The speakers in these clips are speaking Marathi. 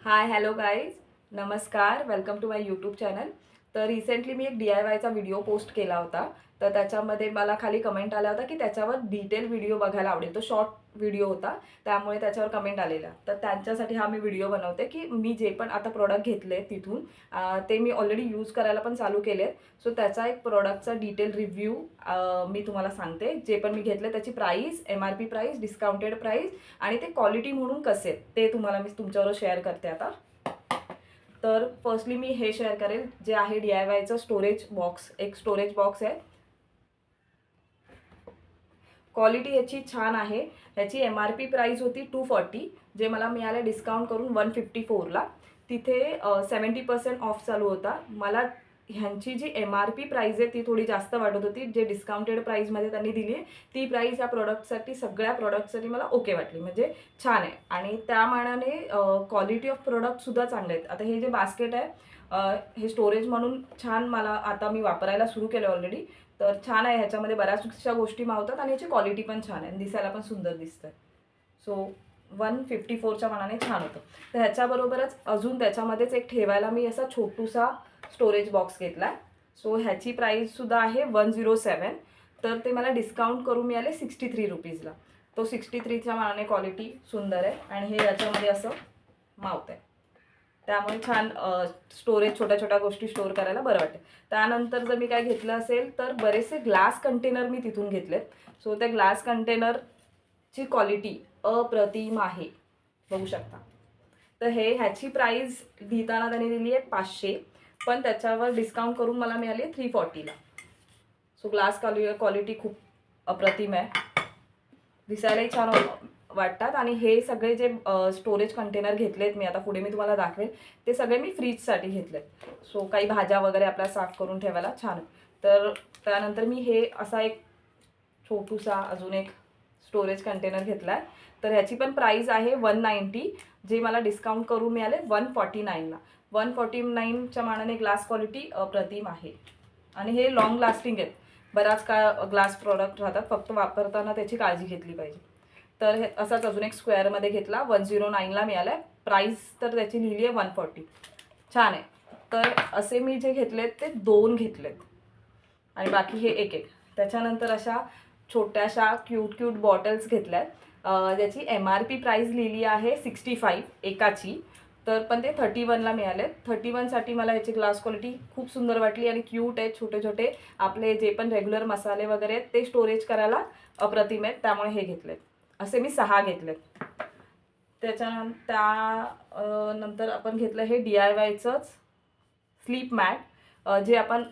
हाय हॅलो गाईज, नमस्कार. Welcome to my YouTube channel. तर रिसेंटली मी एक DIYचा व्हिडिओ पोस्ट केला होता. तर त्याच्यामध्ये मला खाली कमेंट आला होता की त्याच्यावर डिटेल व्हिडिओ बघायला आवडेल. तो शॉर्ट व्हिडिओ होता, त्यामुळे त्याच्यावर कमेंट आलेला. तर त्यांच्यासाठी हा मी व्हिडिओ बनवते की मी जे पण आता प्रोडक्ट घेतले तिथून ते मी ऑलरेडी यूज करायला पण चालू केले. सो त्याचा एक प्रोडक्टचा डिटेल रिव्ह्यू मी तुम्हाला सांगते. जे पण मी घेतले त्याची price, MRP price, discounted price आणि ते क्वालिटी म्हणून कसे ते तुम्हाला मी तुमच्याबरोबर शेअर करते आता. तर फर्स्टली मी हे शेअर करेल जे आहे DIYचं स्टोरेज बॉक्स. एक स्टोरेज बॉक्स आहे. क्वालिटी याची छान आहे. ह्याची MRP प्राईस होती 240, जे मला मिळाले डिस्काउंट करून 154ला. तिथे 70% ऑफ चालू होता. मला ह्यांची जी MRP प्राईस आहे ती थोडी जास्त वाटत होती. जे डिस्काउंटेड प्राईसमध्ये त्यांनी दिली आहे ती प्राईस या प्रोडक्टसाठी, सगळ्या प्रोडक्टसाठी मला ओके वाटली. म्हणजे छान आहे आणि त्या मानाने क्वालिटी ऑफ प्रोडक्टसुद्धा चांगले आहेत. आता हे जे बास्केट आहे हे स्टोरेज म्हणून छान मला आता मी वापरायला सुरू केलं ऑलरेडी. तर छान आहे. ह्याच्यामध्ये बऱ्याचशा गोष्टी मावतात आणि ह्याची क्वालिटी पण छान आहे. दिसायला पण सुंदर दिसतं. सो 154च्या मानाने छान होतं. तर ह्याच्याबरोबरच अजून त्याच्यामध्येच एक ठेवायला मी असा छोटूसा स्टोरेज बॉक्स घेतला आहे. सो ह्याची प्राईससुद्धा आहे 107. तर ते मला डिस्काउंट करून मिळाले 63 रुपीजला. तो 63च्या मानाने क्वालिटी सुंदर आहे आणि हे याच्यामध्ये असं मावतं आहे. त्यामुळे छान स्टोरेज, छोट्या छोट्या गोष्टी स्टोअर करायला बरं वाटतं. त्यानंतर जर मी काय घेतलं असेल तर बरेचसे ग्लास कंटेनर मी तिथून घेतलेत. सो त्या ग्लास कंटेनरची क्वालिटी अप्रतिम आहे, बघू शकता. तर ह्याची प्राईस लिहिताना त्यांनी दिली आहे 500, पण त्याच्यावर डिस्काउंट करून मला मिळाली 340ला. सो ग्लास क्वालिटी खूप अप्रतिम आहे. दिसायलाही छान वाटतात. आणि हे सगळे जे स्टोरेज कंटेनर घेतलेत मी, आता पुढे मी तुम्हाला दाखवेल, ते सगळे मी फ्रीजसाठी घेतलेत. सो काही भाज्या वगैरे आपल्या साफ करून ठेवायला छान. तर त्यानंतर मी हे असा एक छोटूसा अजून एक स्टोरेज कंटेनर घेतला आहे. तर ह्याची पण प्राईस आहे 190, जे मला डिस्काउंट करून मिळाले 149ला. 149च्या मानाने ग्लास क्वालिटी अप्रतिम आहे आणि हे लॉंग लास्टिंग आहेत. बराच काळ ग्लास प्रॉडक्ट राहतात, फक्त वापरताना त्याची काळजी घेतली पाहिजे. तर हे असाच अजून एक स्क्वेअरमध्ये घेतला, 109ला मिळाला आहे. प्राईस तर त्याची लिहिली आहे 140. छान आहे. तर असे मी जे घेतलेत ते 2 घेतलेत आणि बाकी हे एक एक. त्याच्यानंतर अशा छोट्याशा क्यूट बॉटल्स घेतल्यात. ज्याची MRP प्राईस लिहिली आहे 65 एकाची. तर पण ते 31ला मिळाले. 31साठी मला ह्याची ग्लास क्वालिटी खूप सुंदर वाटली आणि क्यूट आहेत. छोटे छोटे आपले जे पण रेग्युलर मसाले वगैरे आहेत ते स्टोरेज करायला अप्रतिम आहेत, त्यामुळे हे घेतलेत. असे मी 6 घेतलेत. त्यानंतर आपण घेतलं हे DIYचंच स्लीप मॅट, जे आपण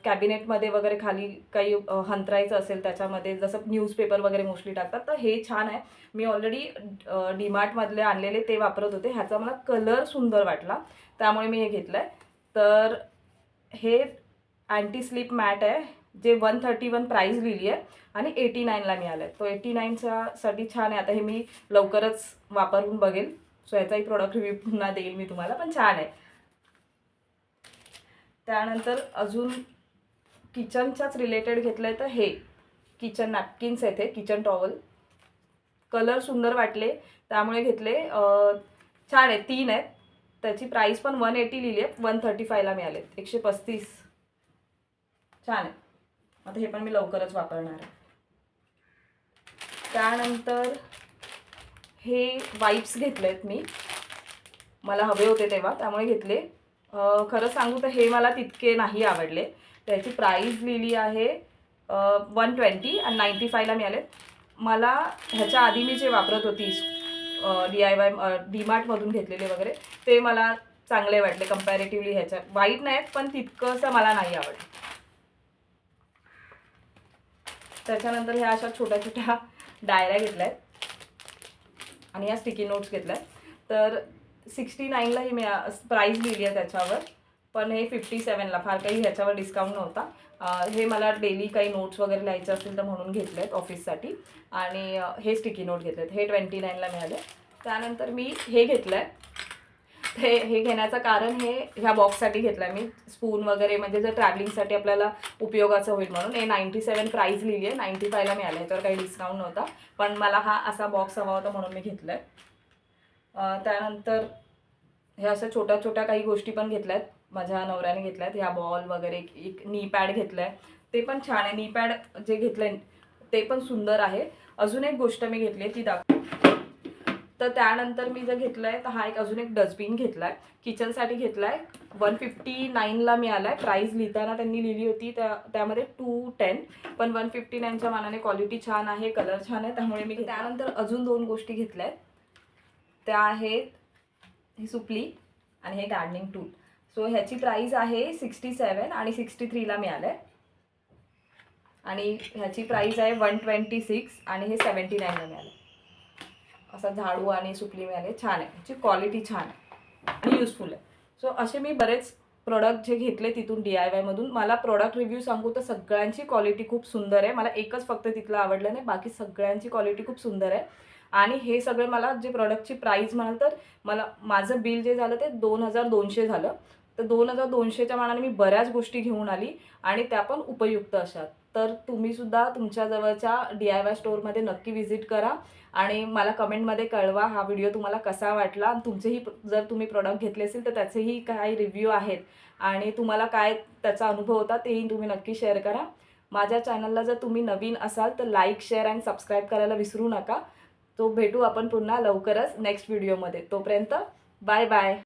कॅबिनेटमध्ये वगैरे खाली काही हंतरायचं असेल त्याच्यामध्ये, जसं न्यूजपेपर वगैरे मोस्टली टाकतात. तर हे छान आहे. मी ऑलरेडी DMartमधले आणलेले ते वापरत होते. ह्याचा मला कलर सुंदर वाटला, त्यामुळे मी हे घेतलं आहे. तर हे अँटी स्लीप मॅट आहे, जे 131 प्राईस लिहिली आहे आणि 89ला मिळालं आहे. तो 89साठी छान आहे. आता हे मी लवकरच वापरून बघेल. सो ह्याचाही प्रोडक्ट रिव्ह्यू पुन्हा देईल मी तुम्हाला, पण छान आहे. त्यानंतर अजून किचनच्याच रिलेटेड घेतलं आहे. तर हे किचन नॅपकिन्स आहेत, हे किचन टॉवल. कलर सुंदर वाटले त्यामुळे घेतले. छान आहे. 3 आहेत. त्याची प्राईस पण 180 लिहिली आहे, 135ला मिळाले, 135. छान आहे. आता हे पण मी लवकरच वापरणार आहे. त्यानंतर हे वाईप्स घेतले आहेत मी, मला हवे होते तेव्हा, त्यामुळे घेतले. खरं सांगू तर हे मला तितके नाही आवडले. त्याची प्राईस लिहिली आहे 120 आणि 95ला मिळाले. मला ह्याच्या आधी मी जे वापरत होती DIY DMartमधून घेतलेले वगैरे, ते मला चांगले वाटले कम्पॅरेटिव्हली. ह्याच्या वाईट नाहीत, पण तितकंसं मला नाही आवडलं. त्याच्यानंतर ह्या अशा छोट्या छोट्या डायऱ्या घेतल्या आहेत आणि या स्टिकी नोट्स घेतल्या आहेत. तर 69ला ही प्राईस लिहिली आहे त्याच्यावर, पण हे 57ला, फार काही ह्याच्यावर डिस्काउंट नव्हता. हे मला डेली काही नोट्स वगैरे लिहायचे असतील तर म्हणून घेतले आहेत ऑफिससाठी. आणि हे स्टिकी नोट घेतलेत, हे 29ला मिळाले. त्यानंतर मी हे घेतलं आहे. हे घेण्याचं कारण हे ह्या बॉक्ससाठी घेतलं आहे मी, स्पून वगैरे, म्हणजे जर ट्रॅव्हलिंगसाठी आपल्याला उपयोगाचं होईल म्हणून. हे 97 प्राईस लिहिली आहे, 95ला मिळालं. ह्याच्यावर काही डिस्काउंट नव्हता, पण मला हा असा बॉक्स हवा होता म्हणून मी घेतलं आहे. त्यानंतर हे अशा छोट्या छोट्या काही गोष्टी पण घेतल्यात, माझ्या नवऱ्याने घेतल्यात. ह्या बॉल वगैरे, एक नी पॅड घेतलाय, ते पण छान आहे. नी पॅड जे घेतलंय ते पण सुंदर आहे. अजून एक गोष्ट मी घेतली ती तर त्यानंतर मी जर घेतलंय तर हा अजून एक डस्टबिन घेतलाय, किचनसाठी घेतलाय. 159ला मिळालाय. प्राईस लिहिताना त्यांनी लिहिली होती त्यामध्ये 210, पण 159च्या मानाने क्वालिटी छान आहे, कलर छान आहे, त्यामुळे मी त्यानंतर अजून 2 गोष्टी घेतल्या आहेत. त्या आहेत ही सुपली आणि हे गार्डनिंग टूल. सो ह्याची प्राईस आहे 67 आणि 63ला मिळालं आहे. आणि ह्याची प्राईस आहे 126 आणि हे 79ला मिळालं. असा झाडू आणि सुपली मिळाले, छान आहे, ह्याची क्वालिटी छान आहे आणि युजफुल आहे. सो असे मी बरेच प्रोडक्ट जे घेतले तिथून DIY मधून. मला प्रोडक्ट रिव्ह्यू सांगू तर सगळ्यांची क्वालिटी खूप सुंदर आहे. मला एकच फक्त तिथलं आवडलं नाही, बाकी सगळ्यांची क्वालिटी खूप सुंदर आहे. आणि हे सगळे मला जे प्रोडक्टची प्राईस म्हणाल तर माझं बिल जे झालं ते 2200 झालं. तर 2200च्या मानाने मी बऱ्याच गोष्टी घेऊन आली आणि त्या पण उपयुक्त अशा. तर तुम्हीसुद्धा तुमच्या जवळच्या DIY स्टोअरमध्ये नक्की व्हिजिट करा आणि मला कमेंटमध्ये कळवा हा व्हिडिओ तुम्हाला कसा वाटला. तुमचेही जर तुम्ही प्रोडक्ट घेतले असेल तर त्याचेही काही रिव्ह्यू आहेत आणि तुम्हाला काय त्याचा अनुभव होता तेही तुम्ही नक्की शेअर करा. माझ्या चॅनलला जर तुम्ही नवीन असाल तर लाईक, शेअर आणि सबस्क्राईब करायला विसरू नका. तो भेटू आपण पुन्हा लवकरच नेक्स्ट व्हिडिओमध्ये. तोपर्यंत बाय बाय.